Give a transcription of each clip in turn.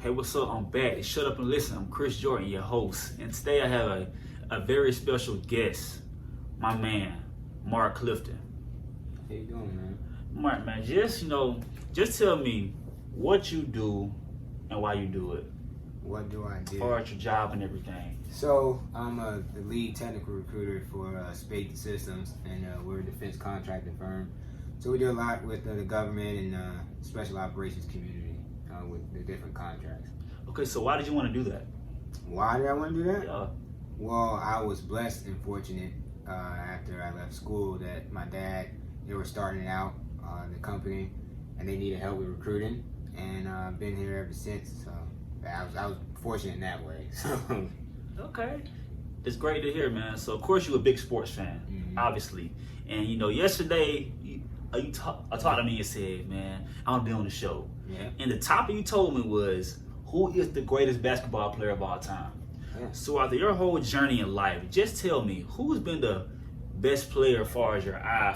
Hey, what's up? I'm back. Shut up and listen. I'm Chris Jordan, your host. And today I have a very special guest, my man, Mark Clifton. How you doing, man? Mark, man, just tell me what you do and why you do it. What do I do? As far as your job and everything. So, I'm the lead technical recruiter for Spade Systems, and we're a defense contracting firm. So we do a lot with the government and special operations community with the different contracts. Okay, so why did you want to do that? Why did I want to do that? Yeah. Well, I was blessed and fortunate after I left school that my dad, they were starting out the company, and they needed help with recruiting, and I've been here ever since. So I was fortunate in that way. So. Okay. It's great to hear, man. So, of course, you're a big sports fan, obviously. And, yesterday, you talked to me and said, man, I want to be on the show. Yeah. And the topic you told me was, who is the greatest basketball player of all time? Yeah. So, after your whole journey in life, just tell me, who's been the best player as far as your eye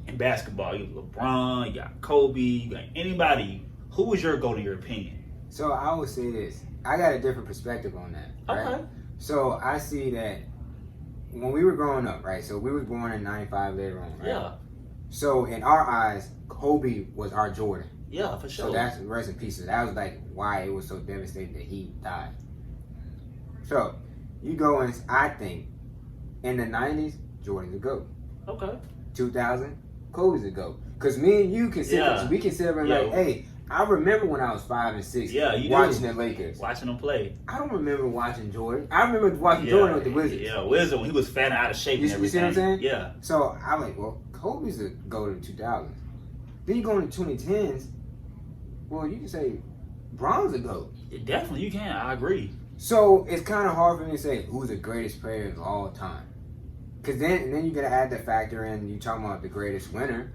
in basketball? You got LeBron, you got Kobe, you got anybody. Who was your go to your opinion? So I would say this. I got a different perspective on that. Right? Okay. So I see that when we were growing up, right? So we were born in '95 later on, right? Yeah. So in our eyes, Kobe was our Jordan. Yeah, for sure. So that's rest in peace. So that was like why it was so devastating that he died. So you go and I think in the '90s, Jordan's a GOAT. Okay. 2000, Kobe's a GOAT. Cause me and you can sit, we can sit up and like, hey, I remember when I was 5 and 6 watching the Lakers. Watching them play. I don't remember watching Jordan. I remember watching Jordan with the Wizards. Yeah, Wizard when he was fat and out of shape and everything. You see what I'm saying? Yeah. So I'm like, well, Kobe's a GOAT in the 2000s. Then you go into 2010s, well, you can say Bron's a GOAT. Yeah, definitely, you can. I agree. So it's kind of hard for me to say who's the greatest player of all time. Because then you got to add the factor in, you talking about the greatest winner.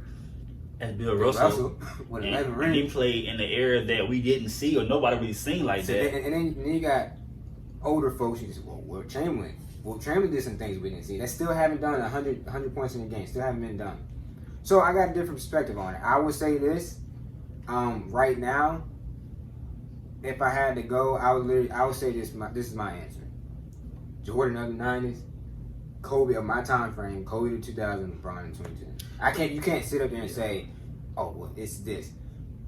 As Bill Russell with 11 and rings. he played in the era that we didn't see or nobody really seen like that. And then you got older folks who just, well, Wilt Chamberlain. Wilt Chamberlain did some things we didn't see. That still haven't done 100 points in a game. Still haven't been done. So I got a different perspective on it. I would say this, right now, if I had to go, I would say this is my answer. Jordan of the 90s, Kobe of my time frame, Kobe to 2000, LeBron in 2010. You can't sit up there and say, oh, well, it's this.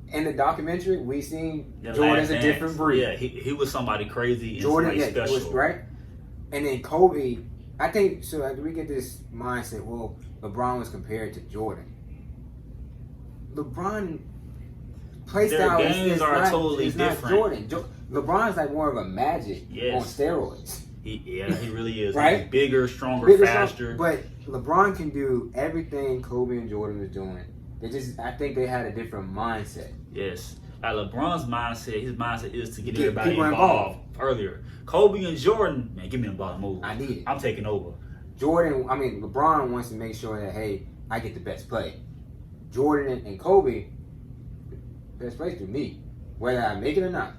In the documentary, we seen Jordan's a different breed. Yeah, he was somebody crazy and Jordan, somebody special. Was, right? And then Kobe, I think, so we get this mindset, well, LeBron was compared to Jordan. LeBron play style is not, totally different. Not Jordan. LeBron's like more of a Magic on steroids. He really is. Right? He's bigger, stronger, faster. But LeBron can do everything Kobe and Jordan was doing. I think they had a different mindset. Yes. LeBron's mindset, his mindset is to get everybody involved earlier. Kobe and Jordan, man, give me the ball and move. I need it. I'm taking over. LeBron wants to make sure that, hey, I get the best play. Jordan and Kobe, best play through me, whether I make it or not.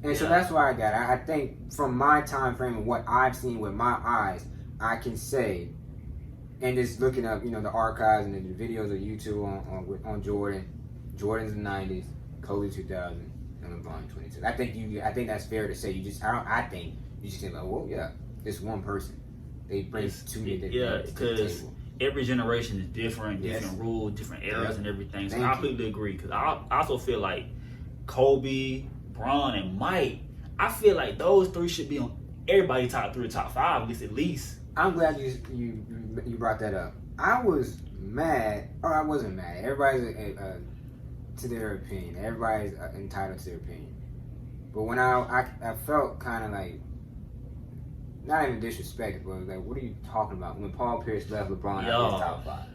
And so that's why I got it. I think from my time frame and what I've seen with my eyes, I can say, and just looking up, the archives and the videos of YouTube on Jordan, Jordan's in the 90s, Kobe 2000, and LeBron 22. I think that's fair to say. I think you just say, like, well, yeah, this one person. They bring two different things to the table. Every generation is different, different rules, different eras, and everything. So I completely agree because I also feel like Kobe, Bron, and Mike, I feel like those three should be on everybody's top 3 or top 5 at least. I'm glad you brought that up. I was mad, or I wasn't mad. Everybody's to their opinion. Everybody's entitled to their opinion. But when I felt kind of like, not even disrespected, but like, what are you talking about? When Paul Pierce left LeBron out of his top 5.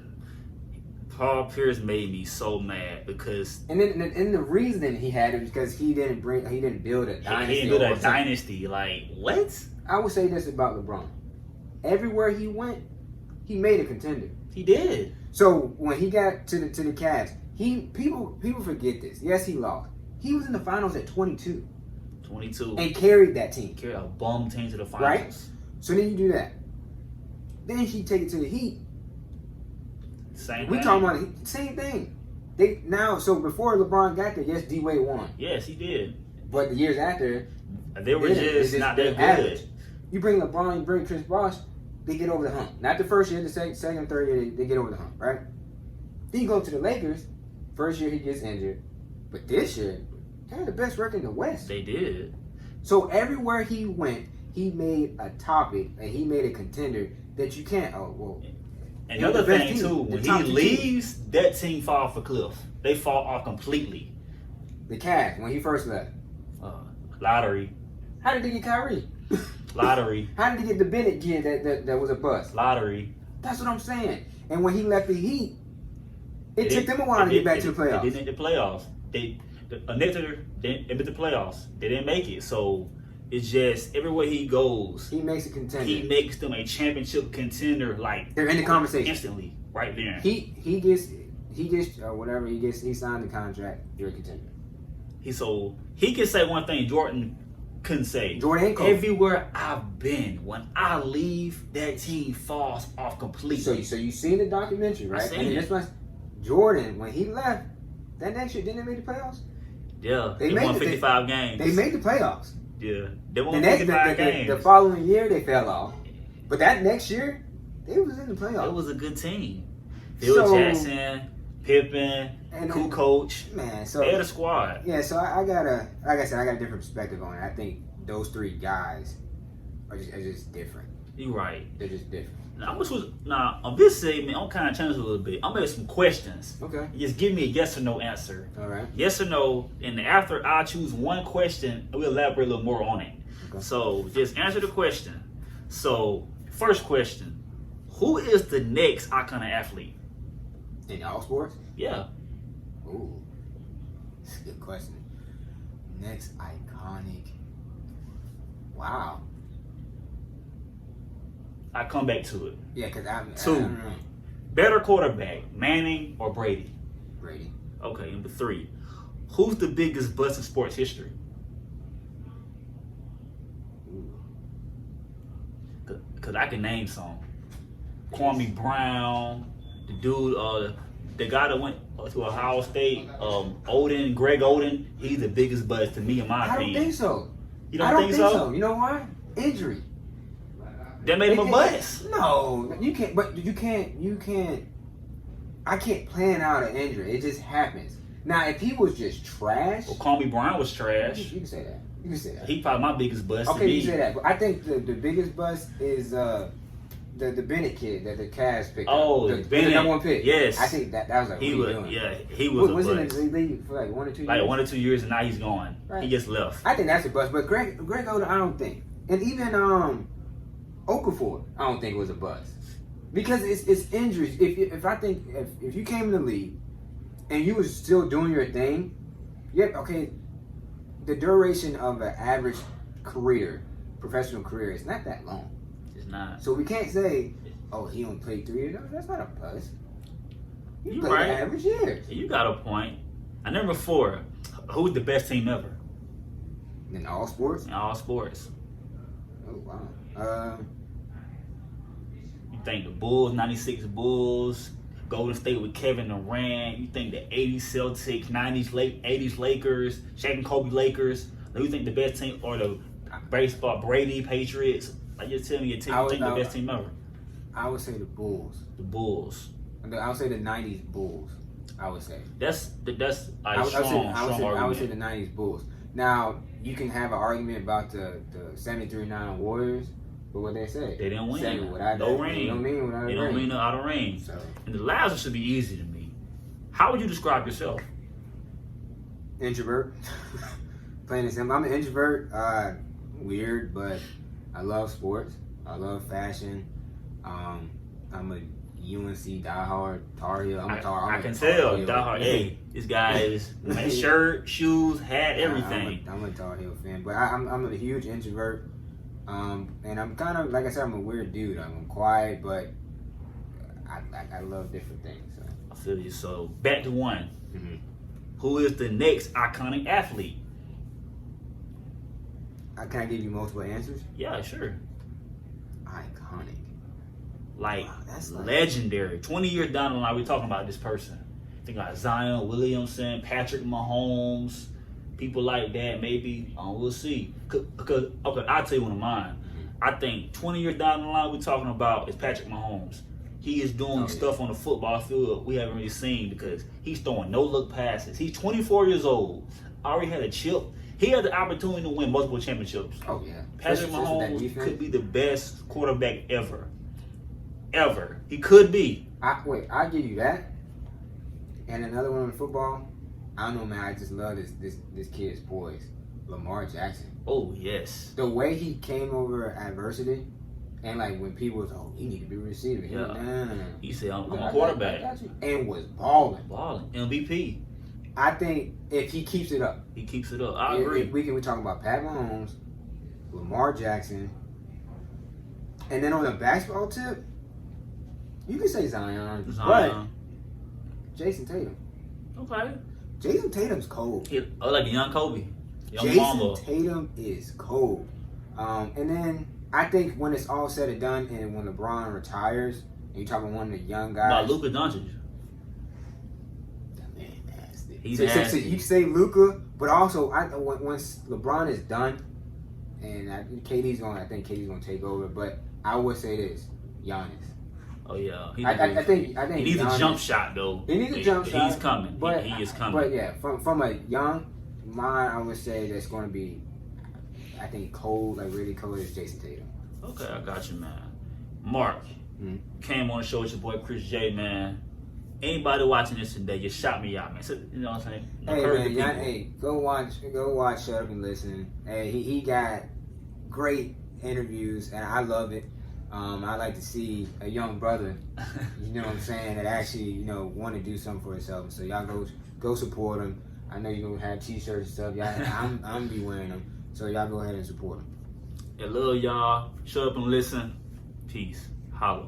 Paul Pierce made me so mad because and the reason he had it was because he didn't build a dynasty. He didn't build a dynasty. Like what? I would say this about LeBron: everywhere he went, he made a contender. He did. So when he got to the Cavs, people forget this. Yes, he lost. He was in the finals at 22. 22 and carried that team. Carried a bum team to the finals. Right. So then you do that. Then he take it to the Heat. Same we thing. talking about the same thing. So before LeBron got there, yes, D-Wade won. Yes, he did. But the years after, they were just not that good. Average. You bring LeBron, you bring Chris Bosh, they get over the hump. Not the first year, the second, third year, they get over the hump, right? Then you go to the Lakers. First year he gets injured, but this year they had the best record in the West. They did. So everywhere he went, he made a topic and he made a contender that you can't. Oh well. And the other thing too, when he leaves, that team fall off a cliff. They fall off completely. The Cavs when he first left. Lottery. How did they get Kyrie? Lottery. How did they get the Bennett kid that was a bust? Lottery. That's what I'm saying. And when he left the Heat, it took them a while to get back to the playoffs. They didn't make the playoffs. They made the playoffs. They didn't make it. So it's just everywhere he goes, he makes a contender. He makes them a championship contender. Like they're in the conversation instantly, right there. He gets whatever he gets. He signed the contract. You're a contender. He can say one thing Jordan couldn't say. Jordan ain't Kobe. Everywhere I've been, when I leave, that team falls off completely. So you seen the documentary, right? I seen it. Jordan, when he left, that next year, didn't they make the playoffs? Yeah, they won 55 games. They made the playoffs. Yeah, they won 55 games. The following year, they fell off. But that next year, they was in the playoffs. It was a good team. Phil Jackson, Pippen, and cool coach. Man, so they had a squad. Yeah, so I got like I said, I got a different perspective on it. I think those three guys are just different. You're right. They're just different. Now, on this segment, I'm kind of changing a little bit. I'm making some questions. Okay. Just give me a yes or no answer. All right. Yes or no, and after I choose one question, we'll elaborate a little more on it. Okay. So just answer the question. So, first question. Who is the next iconic athlete? In all sports? Yeah. Ooh. That's a good question. Next iconic. Wow. I come back to it. Yeah, because I don't know. Better quarterback, Manning or Brady? Brady. Okay, number 3. Who's the biggest bust in sports history? Because I can name some. Kwame Brown, the dude, the guy that went to Ohio State, Greg Oden, he's the biggest bust to me in my opinion. I don't think so. You don't think so? You know why? Injury. That made him a bust. No, you can't. But you can't. I can't plan out an injury. It just happens. Now, if he was just trash, well, Kwame Brown was trash. You can say that. You can say that. He probably my biggest bust. Okay, you can say that. But I think the biggest bust is the Bennett kid that the Cavs picked. Oh, the Bennett, the number 1 pick. Yes, I think that was like he was. doing. Yeah, he was. Was in the league for like 1 or 2 years. Like 1 or 2 years, and now he's gone. Right. He just left. I think that's a bust. But Greg Oden, I don't think. And even Okafor, I don't think it was a bust because it's injuries. If you came in the league and you was still doing your thing, okay. The duration of an average professional career, is not that long. It's not. So we can't say, oh, he only played 3 years. No, that's not a bust. You played right. Average years. You got a point. And number 4, who's the best team ever? In all sports? In all sports. Oh wow. You think the Bulls, 96 Bulls, Golden State with Kevin Durant, you think the 80s Celtics, 80s Lakers, Shaq and Kobe Lakers, do you think the best team, or the baseball Brady Patriots? Like, just tell me your team, you think the best team ever? I would say the Bulls. The Bulls. I would say the 90s Bulls. I would say. That's I would argument. say the 90s Bulls. Now, you can have an argument about the 73-9 Warriors, but what they say? They didn't win. No ring. They don't mean without a ring. They don't mean without a ring. So. And the last one should be easy to me. How would you describe yourself? Introvert. Plain and simple. I'm an introvert. Weird, but I love sports. I love fashion. I'm a UNC diehard, Tar Heel. I can tell, diehard. Hey, this guy is shirt, shoes, hat, everything. I'm a Tar Heel fan, but I'm a huge introvert. And I'm kind of, like I said, I'm a weird dude. I'm quiet, but I love different things. So. I feel you. So back to one. Mm-hmm. Who is the next iconic athlete? Can I give you multiple answers? Yeah, sure. Iconic. Like, that's legendary. 20 years down the line, we're talking about this person. Think about Zion Williamson, Patrick Mahomes, people like that, maybe we'll see. Because okay, I'll tell you one of mine. I think 20 years down the line, we're talking about is Patrick Mahomes. He is doing stuff on the football field we haven't really seen because he's throwing no-look passes. He's 24 years old, already had a chip. He had the opportunity to win multiple championships. Oh, yeah. Patrick Mahomes could be the best quarterback ever. Ever. He could be. I'll give you that. And another one in football, I don't know, man. I just love this kid's poise. Lamar Jackson. Oh, yes. The way he came over adversity, and like when people was, he need to be a receiver. He was, no. He said, I'm a quarterback. I got you. And was balling. MVP. I think if he keeps it up. He keeps it up. I agree. We're talking about Pat Mahomes, Lamar Jackson, and then on the basketball tip, you can say Zion. But Jason Tatum. Okay. Jason Tatum's cold. Like a young Kobe. Jason Tatum is cold. And then I think when it's all said and done, and when LeBron retires, and you're talking one of the young guys. About Luka Doncic. That man nasty. He's nasty. So you say Luka, but also once LeBron is done, and I think KD's gonna take over. But I would say this, Giannis. Oh yeah, I think he needs Giannis, a jump shot though. He needs a jump shot. He's coming. He is coming. But yeah, from a young mind, I would say that's going to be, I think cold, like really cold, is Jason Tatum. Okay, I got you, man. Mark came on the show with your boy Chris J, man. Anybody watching this today, just shout me out, man. So, you know what I'm saying? Hey, go watch Shut Up and Listen. Hey, he got great interviews, and I love it. I like to see a young brother, you know what I'm saying, that actually, want to do something for himself. So y'all go support him. I know you're gonna have t-shirts and stuff. I'm gonna be wearing them. So y'all go ahead and support him. I love y'all. Shut up and listen. Peace. Holla.